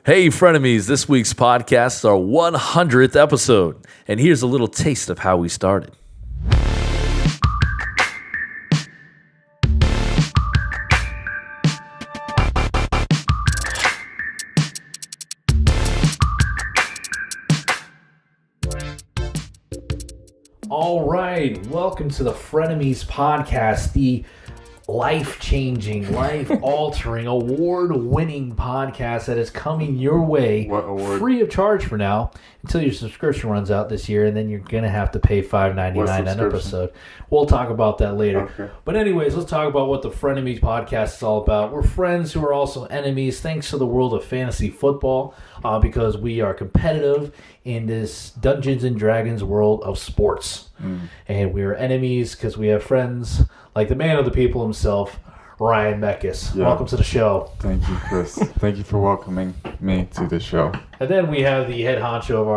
Hey, frenemies, this week's podcast is our 100th episode, and here's a little taste of how we started. All right, welcome to the Frenemies podcast, the life-changing, life-altering, award-winning podcast that is coming your way free of charge for now until your subscription runs out this year, and then you're going to have to pay $5.99 an episode. We'll talk about that later. Okay. But anyways, let's talk about what the Frenemies podcast is all about. We're friends who are also enemies thanks to the world of fantasy football because we are competitive in this Dungeons & Dragons world of sports. And we are enemies because we have friends like the man of the people himself, Ryan Meckes. Yeah. Welcome to the show. Thank you, Chris. Thank you for welcoming me to the show. And then we have the head honcho of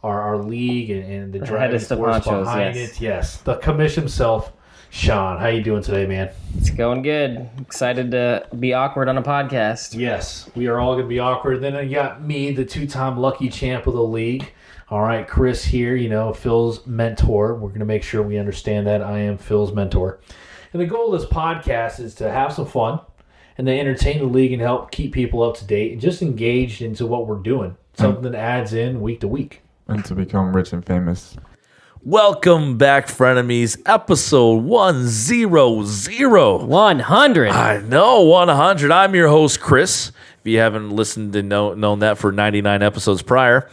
our league and the driving force behind it. Yes, the commish himself, Sean. How you doing today, man? It's going good. Excited to be awkward on a podcast. Yes, we are all going to be awkward. Then you got me, the two-time lucky champ of the league. All right, Chris here, Phil's mentor. We're going to make sure we understand that I am Phil's mentor. And the goal of this podcast is to have some fun and to entertain the league and help keep people up to date and just engaged into what we're doing. Something that adds in week to week. And to become rich and famous. Welcome back, frenemies. Episode 100. 100. I know, 100. I'm your host, Chris. If you haven't listened and known that for 99 episodes prior.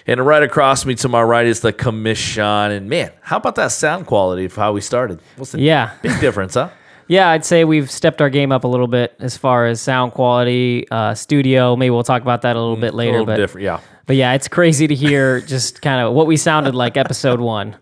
And right across me to my right is the commission. And man, how about that sound quality of how we started? What's the big difference, huh? Yeah, I'd say we've stepped our game up a little bit as far as sound quality, studio. Maybe we'll talk about that a little bit later. A little different, yeah. But yeah, it's crazy to hear just kind of what we sounded like episode 1.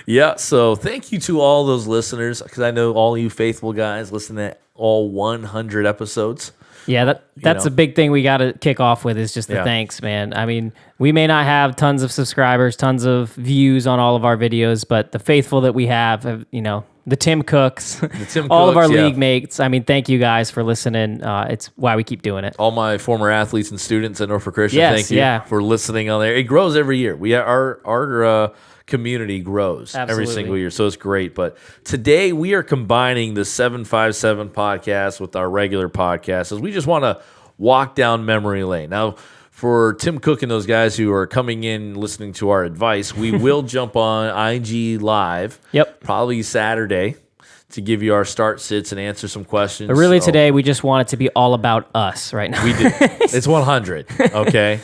Yeah, so thank you to all those listeners, because I know all you faithful guys listen to all 100 episodes. Yeah, that's a big thing we got to kick off with is just the thanks, man. I mean, we may not have tons of subscribers, tons of views on all of our videos, but the faithful that we have, the Tim Cooks, all of our league mates. I mean, thank you guys for listening. It's why we keep doing it. All my former athletes and students at Norfolk Christian, thank you for listening on there. It grows every year. Our community grows every single year, so it's great. But today we are combining the 757 podcast with our regular podcast as we just want to walk down memory lane. Now, for Tim Cook and those guys who are coming in listening to our advice, we will jump on IG Live probably Saturday to give you our start sits and answer some questions. But really today we just want it to be all about us right now. We do. It's 100, okay?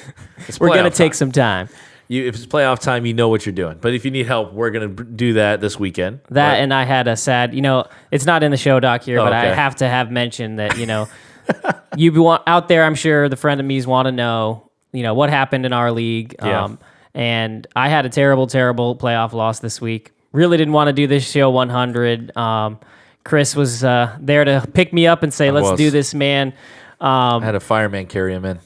We're going to take some time. If it's playoff time, you know what you're doing. But if you need help, we're going to do that this weekend. And I had a sad, it's not in the show doc here, but I have to have mentioned that, you want out there, I'm sure the frenemies want to know, what happened in our league. And I had a terrible, terrible playoff loss this week. Really didn't want to do this show 100. Chris was there to pick me up and say, let's do this, man. I had a fireman carry him in.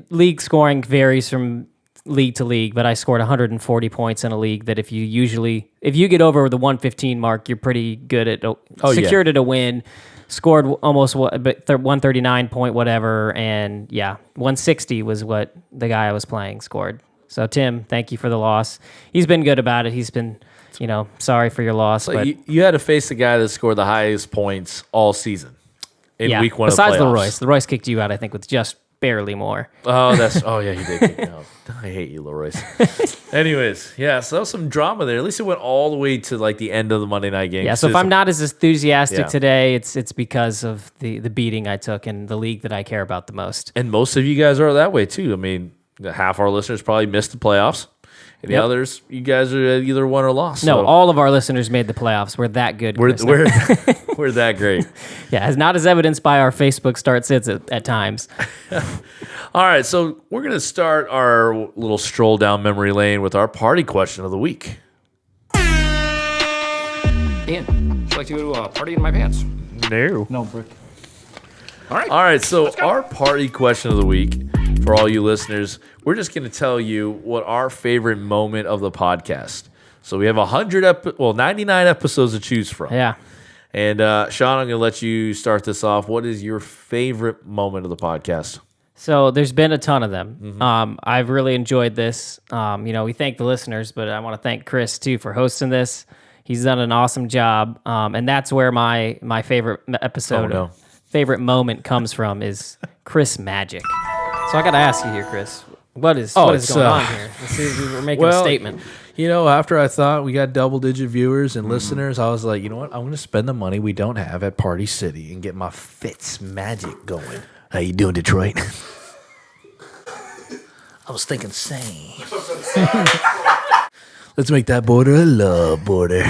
League scoring varies from league to league, but I scored 140 points in a league that if you get over the 115 mark, you're pretty good at secured at a win. Scored almost 139 point whatever, and 160 was what the guy I was playing scored. So Tim, thank you for the loss. He's been good about it. He's been, sorry for your loss. So but you had to face the guy that scored the highest points all season. In week 1 besides of the playoffs. Leroyce kicked you out, I think, with just barely more. He did kick me out. I hate you, Leroyce. Anyways, so some drama there. At least it went all the way to like the end of the Monday night game. Yeah, so if I'm not as enthusiastic today, it's because of the beating I took in the league that I care about the most. And most of you guys are that way too. I mean, half our listeners probably missed the playoffs. And the others, you guys are either won or lost. No, all of our listeners made the playoffs. We're that good. We're that great. Yeah, it's not as evidenced by our Facebook start sits at times. All right, so we're going to start our little stroll down memory lane with our party question of the week. Ian, would you like to go to a party in my pants? No, Brick. All right, so our party question of the week, for all you listeners, we're just going to tell you what our favorite moment of the podcast. So we have 99 episodes to choose from. Yeah. And Sean, I'm going to let you start this off. What is your favorite moment of the podcast? So there's been a ton of them. I've really enjoyed this. We thank the listeners, but I want to thank Chris too for hosting this. He's done an awesome job, and that's where my favorite episode, favorite moment comes from is Chris magic. So I got to ask you here, Chris, what is going on here? Let's see if we're making a statement. After I thought we got double-digit viewers and listeners, I was like, you know what? I'm going to spend the money we don't have at Party City and get my Fitz magic going. How you doing, Detroit? I was thinking same. Let's make that border a love border.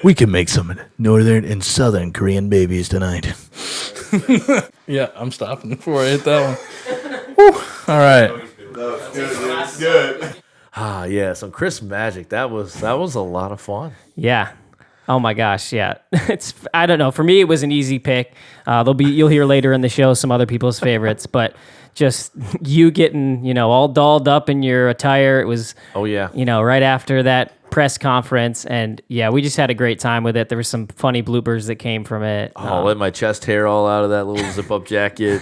We can make some northern and southern Korean babies tonight. Yeah, I'm stopping before I hit that one. Woo. All right. That was good. Yeah, some Chris magic. That was a lot of fun. Yeah. Oh my gosh, yeah. I don't know. For me, it was an easy pick. You'll hear later in the show some other people's favorites, but just you getting, all dolled up in your attire. It was, right after that press conference, and yeah, we just had a great time with it. There were some funny bloopers that came from it. Let my chest hair all out of that little zip-up jacket.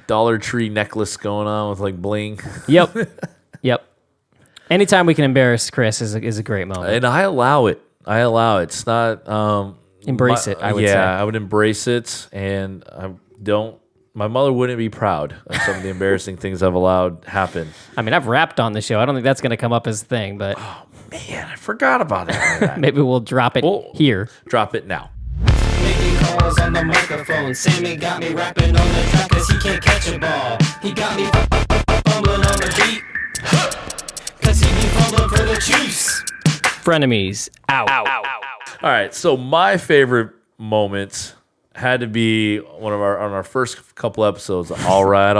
Dollar Tree necklace going on with like bling. Yep. Anytime we can embarrass Chris is a great moment, and I allow it. It's not embrace it. I would say. I would embrace it, and I don't. My mother wouldn't be proud of some of the embarrassing things I've allowed happen. I mean, I've rapped on the show. I don't think that's going to come up as a thing, but oh man, I forgot about that. Maybe we'll drop it here. Drop it now. Making calls on the microphone. Sammy got me rapping on the track 'cause he can't catch a ball. He got me fumbling on the beat 'cause he be fumbling for the Chiefs. Frenemies, out. All right, so my favorite moments had to be on our first couple episodes. All right.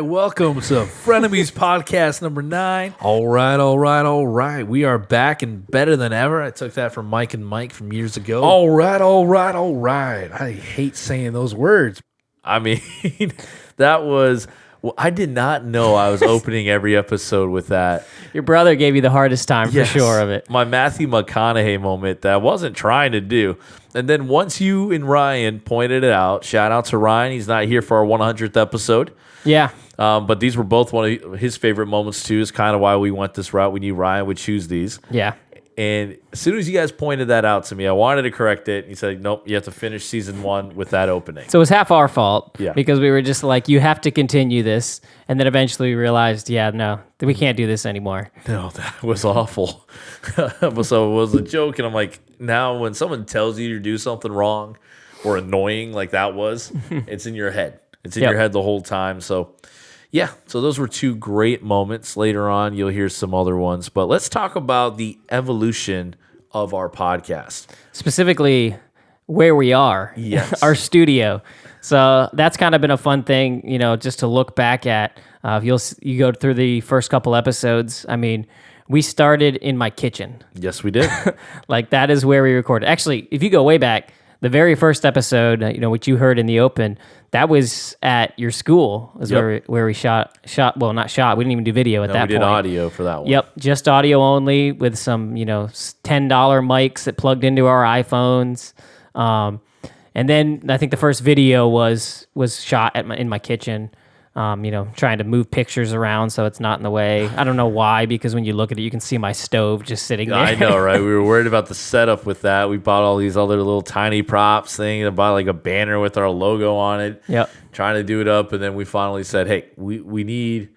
Welcome to Frenemies Podcast number 9. All right. We are back and better than ever. I took that from Mike and Mike from years ago. All right. I hate saying those words. I mean, that was... Well, I did not know I was opening every episode with that. Your brother gave you the hardest time for sure of it. My Matthew McConaughey moment that I wasn't trying to do. And then once you and Ryan pointed it out, shout out to Ryan. He's not here for our 100th episode. Yeah. But these were both one of his favorite moments too. Is kind of why we went this route. We knew Ryan would choose these. Yeah. And as soon as you guys pointed that out to me, I wanted to correct it. He said, nope, you have to finish season 1 with that opening. So it was half our fault because we were just like, you have to continue this. And then eventually we realized, no, we can't do this anymore. No, that was awful. So it was a joke. And I'm like, now when someone tells you to do something wrong or annoying like that was, it's in your head. It's in your head the whole time. So yeah, so those were 2 great moments. Later on, you'll hear some other ones. But let's talk about the evolution of our podcast. Specifically, where we are. Yes. Our studio. So that's kind of been a fun thing, just to look back at. If you go through the first couple episodes, I mean, we started in my kitchen. Yes, we did. Like, that is where we recorded. Actually, if you go way back, the very first episode, which you heard in the open, that was at your school, where we shot. Well, not shot. We didn't even do video at that point. We did audio for that one. Yep, just audio only with some, $10 mics that plugged into our iPhones. And then I think the first video was shot in my kitchen. Trying to move pictures around so it's not in the way. I don't know why, because when you look at it, you can see my stove just sitting there. I know, right? We were worried about the setup with that. We bought all these other little tiny props thing. I bought like a banner with our logo on it. Yep. Trying to do it up, and then we finally said, hey, we need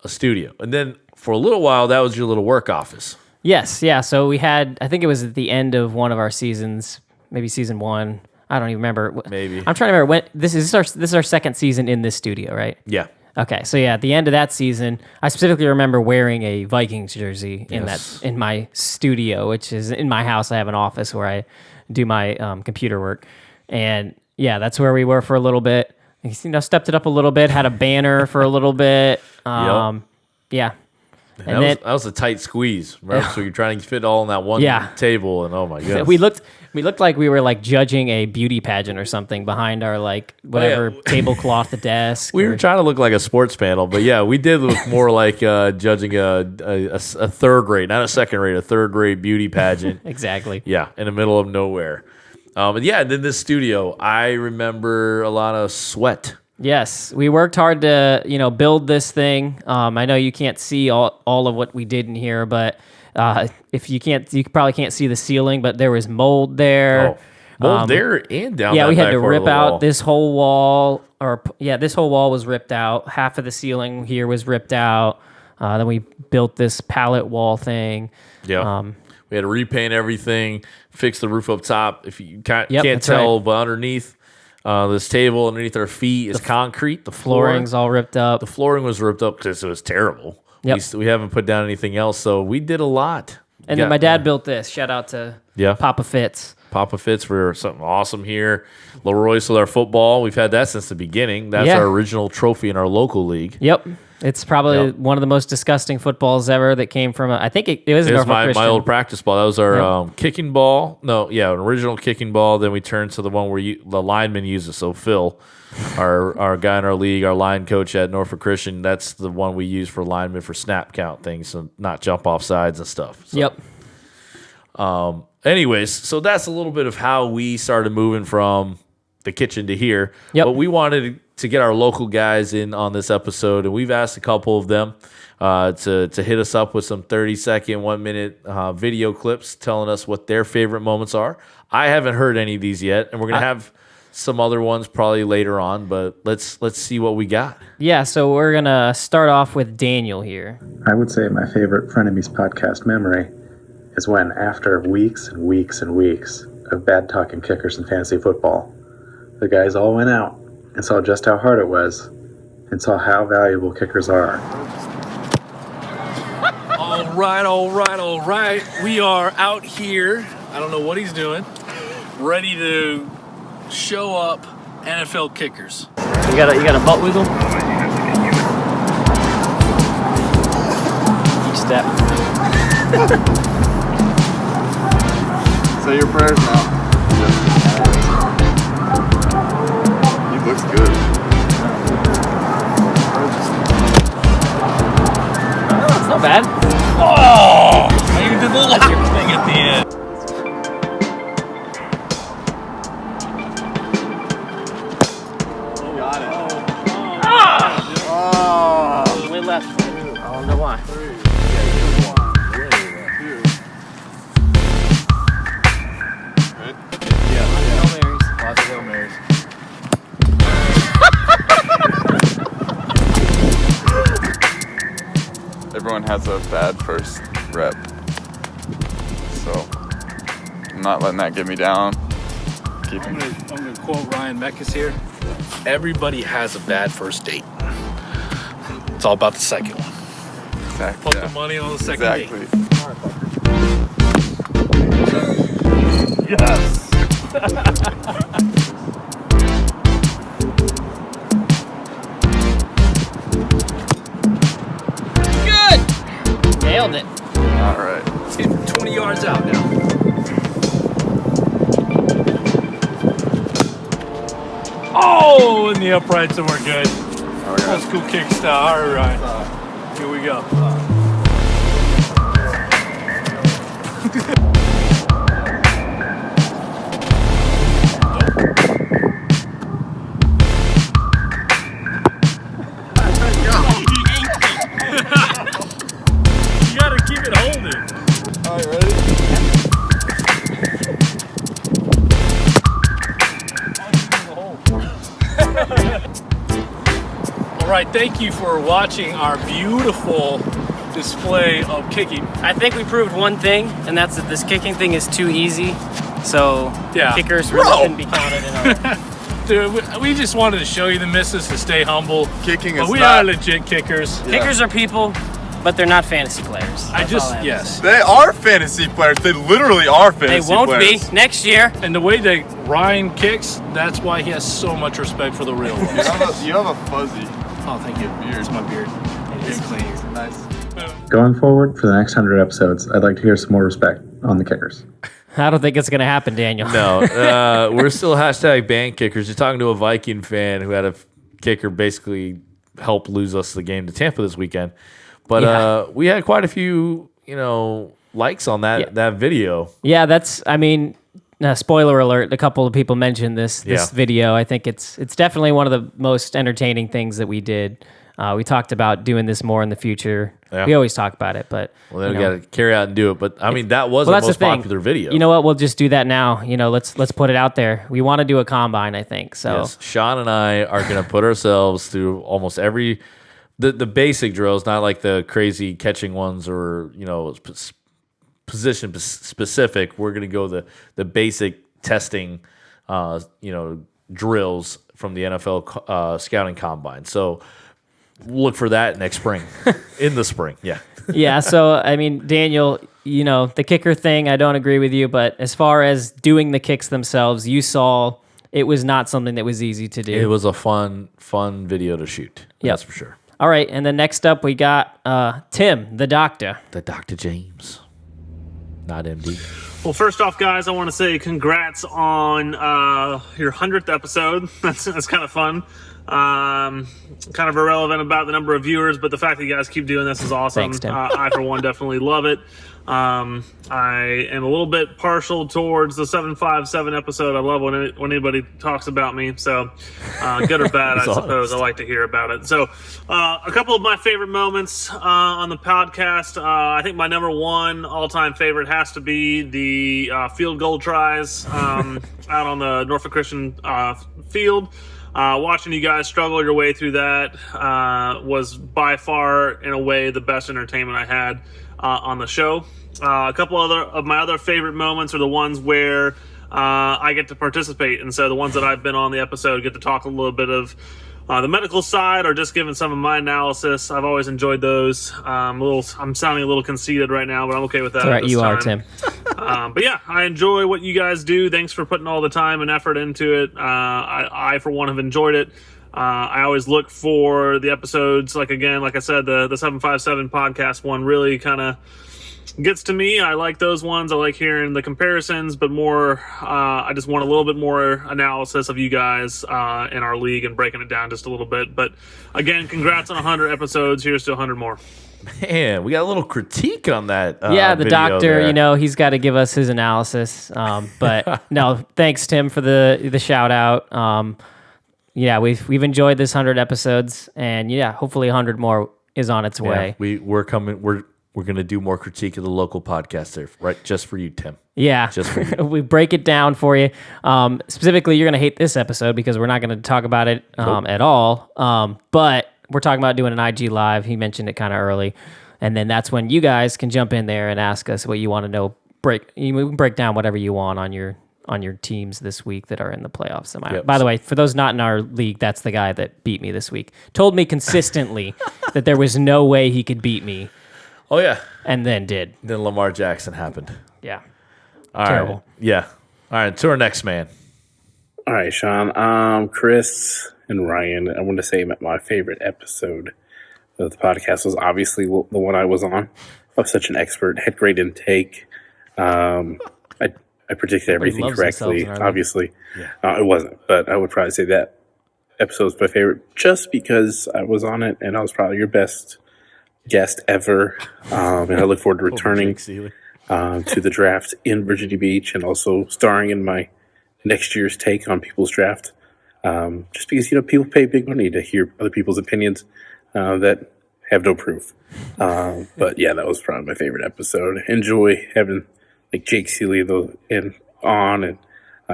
a studio. And then for a little while, that was your little work office. Yes, yeah. So we had, I think it was at the end of one of our seasons, maybe season 1. I don't even remember. Maybe. I'm trying to remember when this is our second season in this studio, right? Yeah. Okay, so yeah, at the end of that season, I specifically remember wearing a Vikings jersey in my studio, which is in my house. I have an office where I do my computer work, and yeah, that's where we were for a little bit. Stepped it up a little bit, had a banner for a little bit. Yeah. And that was a tight squeeze, right? So you're trying to fit all on that one table, and oh my goodness. We looked like we were like judging a beauty pageant or something behind our tablecloth desk. We were trying to look like a sports panel, but yeah, we did look more like judging a third rate, not a second rate, a third rate beauty pageant. Exactly. Yeah, in the middle of nowhere. And yeah, then this studio, I remember a lot of sweat. Yes, we worked hard to, build this thing. I know you can't see all of what we did in here, but if you can't, you probably can't see the ceiling, but there was mold there. Oh, mold there and down. Yeah, that we had back to part of rip the out wall. this whole wall, this whole wall was ripped out. Half of the ceiling here was ripped out. Then we built this pallet wall thing. Yeah. We had to repaint everything, fix the roof up top. If you can't that's tell, right. but underneath this table, underneath our feet is concrete. The Flooring's all ripped up. The flooring was ripped up because it was terrible. Yep. We haven't put down anything else, so we did a lot. And then my dad built this. Shout out to Papa Fitz. Papa Fitz for something awesome here. Leroy's with our football. We've had that since the beginning. That's Yeah. our original trophy in our local league. Yep. It's probably one of the most disgusting footballs ever that came from, I think it was It was Norfolk Christian. my old practice ball. That was our kicking ball. No, yeah, an original kicking ball. Then we turned to the one where the lineman uses. So Phil, our guy in our league, our line coach at Norfolk Christian, that's the one we use for linemen for snap count things, so not jump off sides and stuff. So, Yep. Anyways, so that's a little bit of how we started moving from the kitchen to here. Yep. But we wanted to get our local guys in on this episode, and we've asked a couple of them to hit us up with some 30-second, 1-minute video clips telling us what their favorite moments are. I haven't heard any of these yet, and we're going to have some other ones probably later on, but let's see what we got. Yeah, so we're going to start off with Daniel here. I would say my favorite Frenemies podcast memory is when, after weeks and weeks and weeks of bad talking kickers in fantasy football, the guys all went out and saw just how hard it was and saw how valuable kickers are. All right. We are out here. I don't know what he's doing. Ready to show up NFL kickers. You got a butt wiggle? Each step. Say your prayers now. He looks good. It's not bad. Oh! I even did the electric thing at the end. We left. I don't know why. Lots of Hail Marys. Everyone has a bad first rep. So I'm not letting that get me down. I'm gonna quote Ryan Meckes here. Everybody has a bad first date. It's all about the second one. Exactly. Put the money on the second Exactly. date. Yes. Nailed it. All right. Let's get 20 yards out now. Oh, and the uprights, and we're good. Old school kick style. All right. Here we go. You gotta keep it holding. All right, ready? All right, thank you for watching our beautiful display of kicking. I think we proved one thing, and that's that this kicking thing is too easy. So Yeah. kickers really shouldn't be counted in our... Dude, we just wanted to show you the misses to stay humble. Kicking But is we not. are legit kickers. Kickers are people, but they're not fantasy players. I That's all just, have to yes. say. They are fantasy players. They literally are They fantasy won't players. be next year. And the way that Ryan kicks, that's why he has so much respect for the real ones. You have a fuzzy Oh, thank you. It's my beard. It's clean. Nice. Going forward, for the next 100 episodes, I'd like to hear some more respect on the kickers. I don't think it's going to happen, Daniel. No, we're still hashtag band kickers. You're talking to a Viking fan who had a kicker basically help lose us the game to Tampa this weekend. But we had quite a few, likes on that video. Yeah, that's, I mean, spoiler alert, a couple of people mentioned this Yeah. video. I think it's definitely one of the most entertaining things that we did. We talked about doing this more in the future. Yeah. We always talk about it, but Well, then we got to carry out and do it. But I mean, that was well, our that's most the thing. popular video. You know what? We'll just do that now. Let's put it out there. We want to do a combine, I think. So Yes. Sean and I are going to put ourselves through almost every the basic drills, not like the crazy catching ones or position specific. We're going to go the basic testing, drills from the NFL scouting combine. So look for that next spring, in the spring. Yeah. yeah. So I mean, Daniel, the kicker thing, I don't agree with you, but as far as doing the kicks themselves, you saw it was not something that was easy to do. It was a fun video to shoot. Yep. That's for sure. All right, and then next up we got Tim, the doctor. The Dr. James, not MD. Well, first off, guys, I want to say congrats on your 100th episode. That's kind of fun. Kind of irrelevant about the number of viewers, but the fact that you guys keep doing this is awesome. Thanks, Tim. I, for one, definitely love it. I am a little bit partial towards the 757 episode. I love when anybody talks about me. So, good or bad, I suppose. I like to hear about it. So, a couple of my favorite moments on the podcast. I think my number one all-time favorite has to be the field goal tries out on the Norfolk Christian field. Watching you guys struggle your way through that was by far, in a way, the best entertainment I had on the show. A couple of my other favorite moments are the ones where I get to participate, and so the ones that I've been on the episode get to talk a little bit of the medical side or just giving some of my analysis. I've always enjoyed those. I'm sounding a little conceited right now, but I'm okay with that. All right, you are, Tim. But yeah, I enjoy what you guys do. Thanks for putting all the time and effort into it. I for one, have enjoyed it. I always look for the episodes, like I said, the 757 podcast one really kind of gets to me. I like those ones. I like hearing the comparisons, but more, I just want a little bit more analysis of you guys in our league and breaking it down just a little bit. But again, congrats on 100 episodes. Here's to 100 more. Man, we got a little critique on that. The video doctor, there. he's got to give us his analysis. But no, thanks, Tim, for the shout out. We've enjoyed this 100 episodes, and hopefully 100 more is on its way. We're coming. We're gonna do more critique of the local podcast there, right? Just for you, Tim. Yeah, just for you. We break it down for you. Specifically, you're gonna hate this episode because we're not gonna talk about it at all. But we're talking about doing an IG live. He mentioned it kind of early, and then that's when you guys can jump in there and ask us what you want to know. We can break down whatever you want on your teams this week that are in the playoffs. By the way, for those not in our league, that's the guy that beat me this week. Told me consistently that there was no way he could beat me. Oh yeah, and then did. Then Lamar Jackson happened. Yeah, terrible. Right. Yeah. All right, to our next man. All right, Sean. Chris and Ryan. I want to say my favorite episode of the podcast was obviously the one I was on. I was such an expert. Had great intake. I predicted everything correctly. Obviously, it wasn't, but I would probably say that episode was my favorite just because I was on it and I was probably your best guest ever. And I look forward to returning to the draft in Virginia Beach and also starring in my next year's take on people's draft. Just because people pay big money to hear other people's opinions that have no proof. But yeah, that was probably my favorite episode. Enjoy having like Jake Seeley and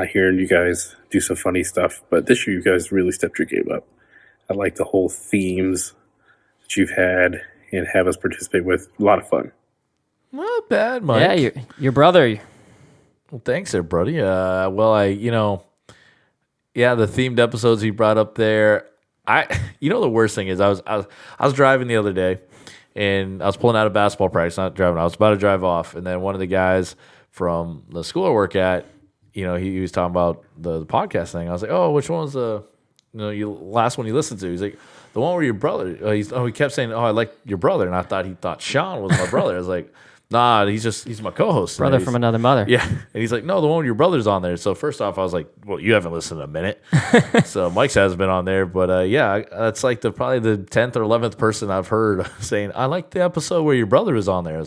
hearing you guys do some funny stuff. But this year you guys really stepped your game up. I like the whole themes that you've had and have us participate with. A lot of fun. Not bad, Mike. Yeah, your brother. Well, thanks there, buddy. The themed episodes you brought up there. The worst thing is I was driving the other day and I was pulling out of basketball practice, not driving. I was about to drive off, and then one of the guys from the school I work at, he was talking about the podcast thing. I was like, oh, which one was the last one you listened to? He's like, the one where your brother. He kept saying, oh, I like your brother, and I thought he thought Sean was my brother. I was like, nah, he's my co-host. Brother from another mother. Yeah. And he's like, no, the one with your brother's on there. So first off, I was like, well, you haven't listened in a minute. So Mike's hasn't been on there. But that's like probably the 10th or 11th person I've heard saying, I like the episode where your brother was on there.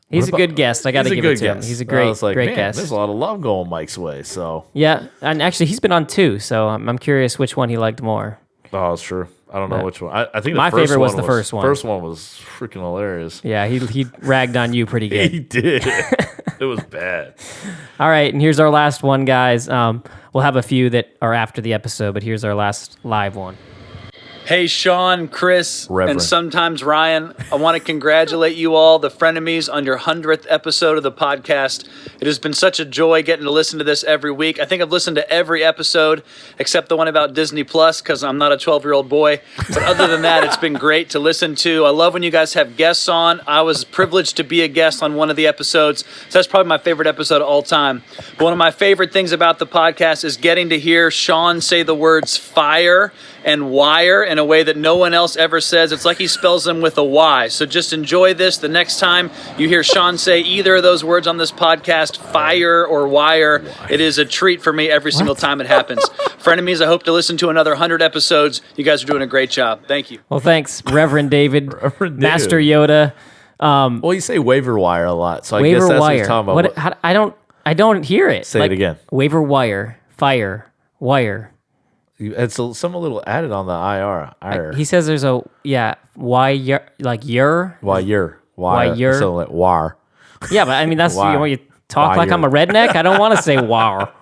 He's a good guest. I got to give it to him. guest. He's a great, great man, guest. There's a lot of love going Mike's way. So yeah, and actually, he's been on 2, so I'm curious which one he liked more. oh, it's true. I don't know which one. I think my the first favorite was one the first one. First one was freaking hilarious. Yeah, he ragged on you pretty good. He did. It was bad. All right, and here's our last one, guys. We'll have a few that are after the episode, but here's our last live one. Hey, Sean, Chris, Reverend. and sometimes Ryan, I want to congratulate you all, the Frenemies, on your 100th episode of the podcast. It has been such a joy getting to listen to this every week. I think I've listened to every episode except the one about Disney Plus because I'm not a 12-year-old boy. But other than that, it's been great to listen to. I love when you guys have guests on. I was privileged to be a guest on one of the episodes, so that's probably my favorite episode of all time. But one of my favorite things about the podcast is getting to hear Sean say the words fire and wire in a way that no one else ever says. It's like he spells them with a Y. So just enjoy this. The next time you hear Sean say either of those words on this podcast, fire or wire, it is a treat for me every single time it happens. Frenemies, I hope to listen to another 100 episodes. You guys are doing a great job. Thank you. Well, thanks, Reverend David, Reverend Master David. Yoda. Well, you say waiver wire a lot, so I Waiver guess that's what wire. he's talking about. I don't hear it. Say it again. Waiver wire, fire, wire. It's some little added on the IR. He says there's a wire, like your. Wire. Wire. So like war. Yeah, but I mean that's Wire. you talk like I'm a redneck. I don't want to say wow.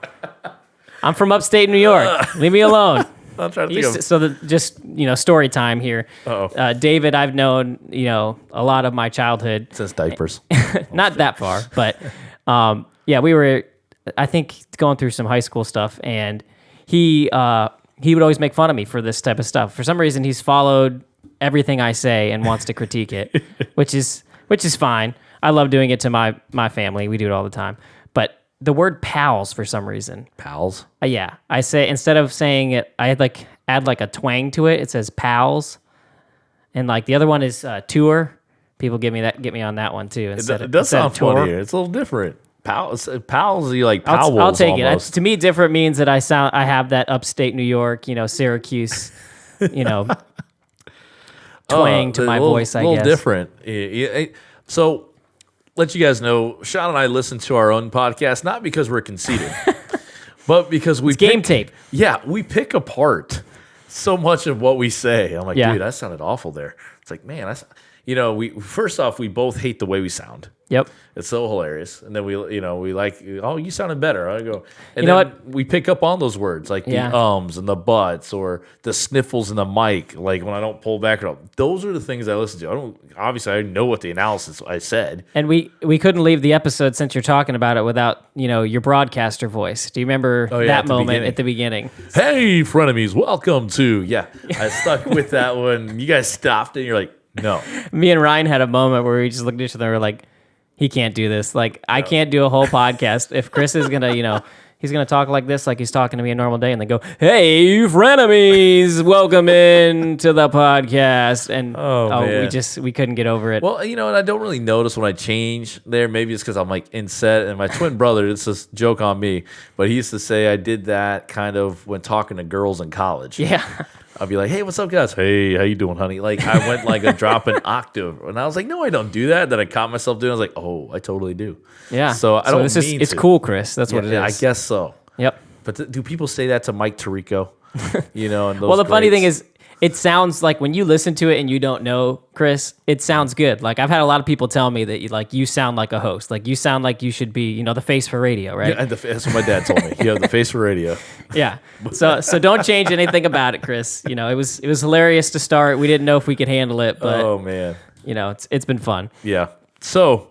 I'm from upstate New York. Leave me alone. I'm trying to think of. So just story time here. Uh-oh. David, I've known a lot of my childhood Since diapers. not that far, but we were I think going through some high school stuff, and he would always make fun of me for this type of stuff. For some reason, he's followed everything I say and wants to critique it, which is fine. I love doing it to my family. We do it all the time. But the word pals, for some reason. Pals? Yeah. I say, instead of saying it, I add like a twang to it. It says pals. And like the other one is tour. People get me on that one too. It does sound funny. It's a little different. Pals, you like pals. I'll take almost. it. To me, different means that I have that upstate New York, Syracuse, twang to my voice. I guess a little different. So, let you guys know, Sean and I listen to our own podcast not because we're conceited, but because we game tape. Yeah, we pick apart so much of what we say. I'm like, dude, that sounded awful there. It's like, man, we first off, we both hate the way we sound. Yep. It's so hilarious. And then we like, oh, you sounded better. I go, and then what? We pick up on those words like the ums and the buts or the sniffles in the mic. Like when I don't pull back it up, those are the things I listen to. I know what the analysis I said. And we couldn't leave the episode since you're talking about it without, your broadcaster voice. Do you remember that moment at the beginning? Hey, frenemies, welcome to, I stuck with that one. You guys stopped and you're like, no. Me and Ryan had a moment where we just looked at each other and we're like, he can't do this. Like, I can't do a whole podcast. If Chris is going to, he's going to talk like this, like he's talking to me a normal day, and then go, hey, frenemies, welcome in to the podcast. And we couldn't get over it. Well, and I don't really notice when I change there. Maybe it's because I'm like in set, and my twin brother, it's a joke on me, but he used to say I did that kind of when talking to girls in college. Yeah. I'll be like, hey, what's up, guys? Hey, how you doing, honey? Like, I went like a drop an octave. And I was like, no, I don't do that. Then I caught myself doing it. I was like, oh, I totally do. Yeah. So I don't mean it's to. cool, Chris. That's what it is. I guess so. Yep. But do people say that to Mike Tirico? And those well, the funny greats? thing is, it sounds like when you listen to it and you don't know Chris, it sounds good. Like I've had a lot of people tell me that you sound like a host. Like you sound like you should be, the face for radio, right? Yeah, that's what my dad told me. You have the face for radio. Yeah. So don't change anything about it, Chris. It was hilarious to start. We didn't know if we could handle it, but oh man, it's been fun. Yeah. So,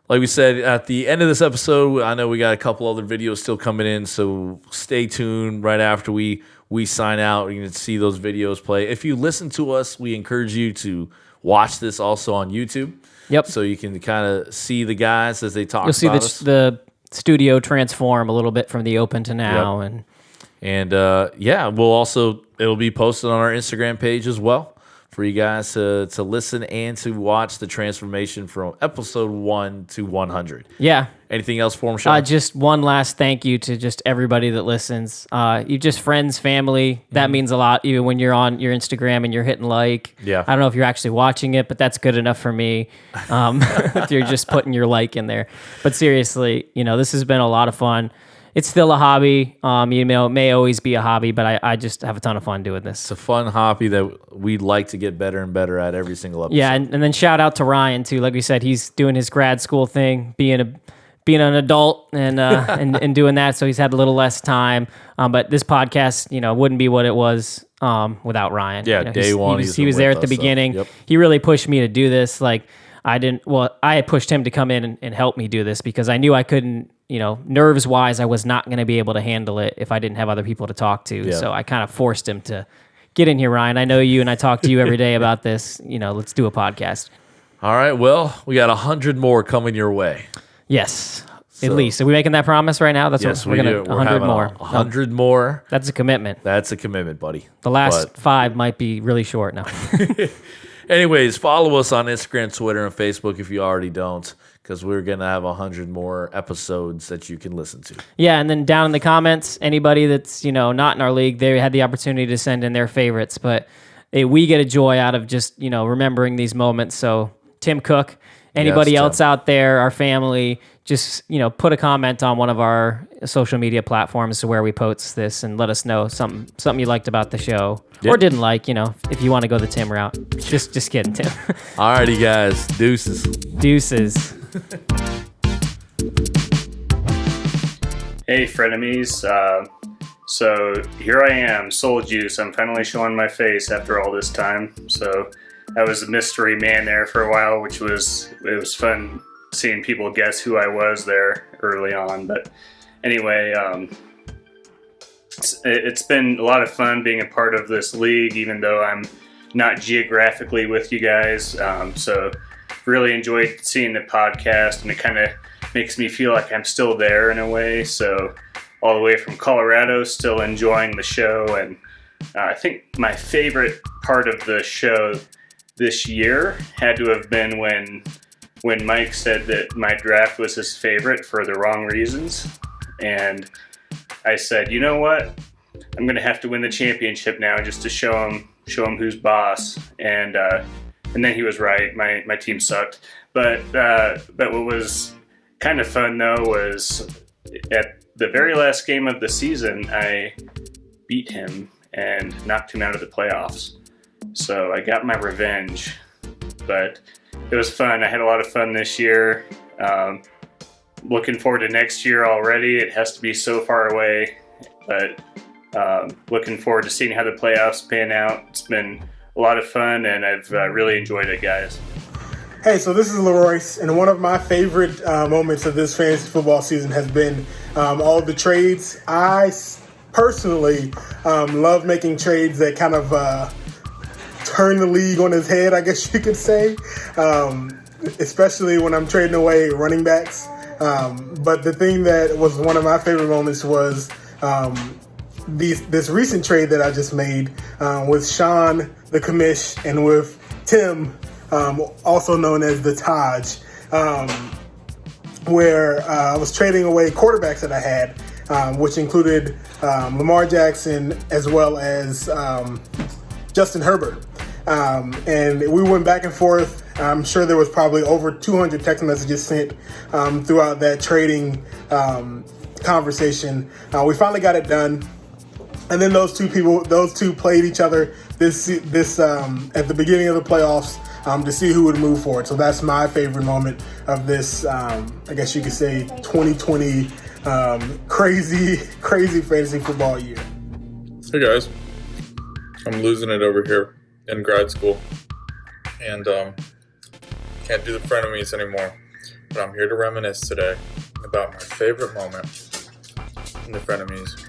like we said at the end of this episode, I know we got a couple other videos still coming in, so stay tuned. Right after we sign out, you can see those videos play. If you listen to us, we encourage you to watch this also on YouTube. Yep. So you can kind of see the guys as they talk. You'll see about us. the studio transform a little bit from the open to now, and we'll also it'll be posted on our Instagram page as well for you guys to listen and to watch the transformation from episode 1 to 100. Yeah. Anything else for them, Sean? Just one last thank you to just everybody that listens. You just friends, family. That means a lot, even when you're on your Instagram and you're hitting like. Yeah. I don't know if you're actually watching it, but that's good enough for me. If you're just putting your like in there. But seriously, this has been a lot of fun. It's still a hobby. It may always be a hobby, but I just have a ton of fun doing this. It's a fun hobby that we'd like to get better and better at every single episode. Yeah, and then shout out to Ryan too. Like we said, he's doing his grad school thing, being an adult and and doing that. So he's had a little less time. But this podcast, wouldn't be what it was without Ryan. Yeah, day one. He was there at the beginning. Yep. He really pushed me to do this. Like I had pushed him to come in and help me do this because I knew I couldn't. Nerves wise, I was not going to be able to handle it if I didn't have other people to talk to. Yeah. So I kind of forced him to get in here, Ryan. I know you and I talk to you every day about this. Let's do a podcast. All right. Well, we got 100 more coming your way. Yes. At least. Are we making that promise right now? That's yes, what we're going to 100 more. 100 more. That's a commitment. That's a commitment, buddy. The last 5 might be really short now. Anyways, follow us on Instagram, Twitter, and Facebook if you already don't, because we're going to have 100 more episodes that you can listen to. Yeah, and then down in the comments, anybody that's, not in our league, they had the opportunity to send in their favorites, but we get a joy out of just, remembering these moments. So Tim Cook, anybody else out there, our family, just, put a comment on one of our social media platforms where we post this and let us know something you liked about the show or didn't like, if you want to go the Tim route. Just kidding, Tim. All righty, guys. Deuces. Hey, frenemies. So here I am, Soul Juice. I'm finally showing my face after all this time. So I was a mystery man there for a while, it was fun seeing people guess who I was there early on. But anyway, it's been a lot of fun being a part of this league, even though I'm not geographically with you guys. So really enjoyed seeing the podcast, and it kind of makes me feel like I'm still there in a way. So all the way from Colorado, still enjoying the show. And I think my favorite part of the show this year had to have been when Mike said that my draft was his favorite for the wrong reasons. And I said, you know what? I'm going to have to win the championship now just to show him who's boss. And then he was right. My team sucked. But what was kind of fun, though, was at the very last game of the season, I beat him and knocked him out of the playoffs. So I got my revenge. But it was fun. I had a lot of fun this year. Looking forward to next year already. It has to be so far away. But looking forward to seeing how the playoffs pan out. It's been a lot of fun, and I've really enjoyed it, guys. Hey, so this is Leroyce, and one of my favorite moments of this fantasy football season has been all of the trades. I personally love making trades that kind of turn the league on its head, I guess you could say, especially when I'm trading away running backs. But the thing that was one of my favorite moments was this recent trade that I just made with Sean, the commish, and with Tim, also known as the Taj, where I was trading away quarterbacks that I had, which included Lamar Jackson as well as Justin Herbert. And we went back and forth. I'm sure there was probably over 200 text messages sent throughout that trading conversation. We finally got it done. And then those two played each other this at the beginning of the playoffs to see who would move forward. So that's my favorite moment of this, I guess you could say, 2020 crazy fantasy football year. Hey guys, I'm losing it over here in grad school, and can't do the frenemies anymore. But I'm here to reminisce today about my favorite moment in the frenemies.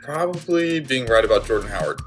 Probably being right about Jordan Howard.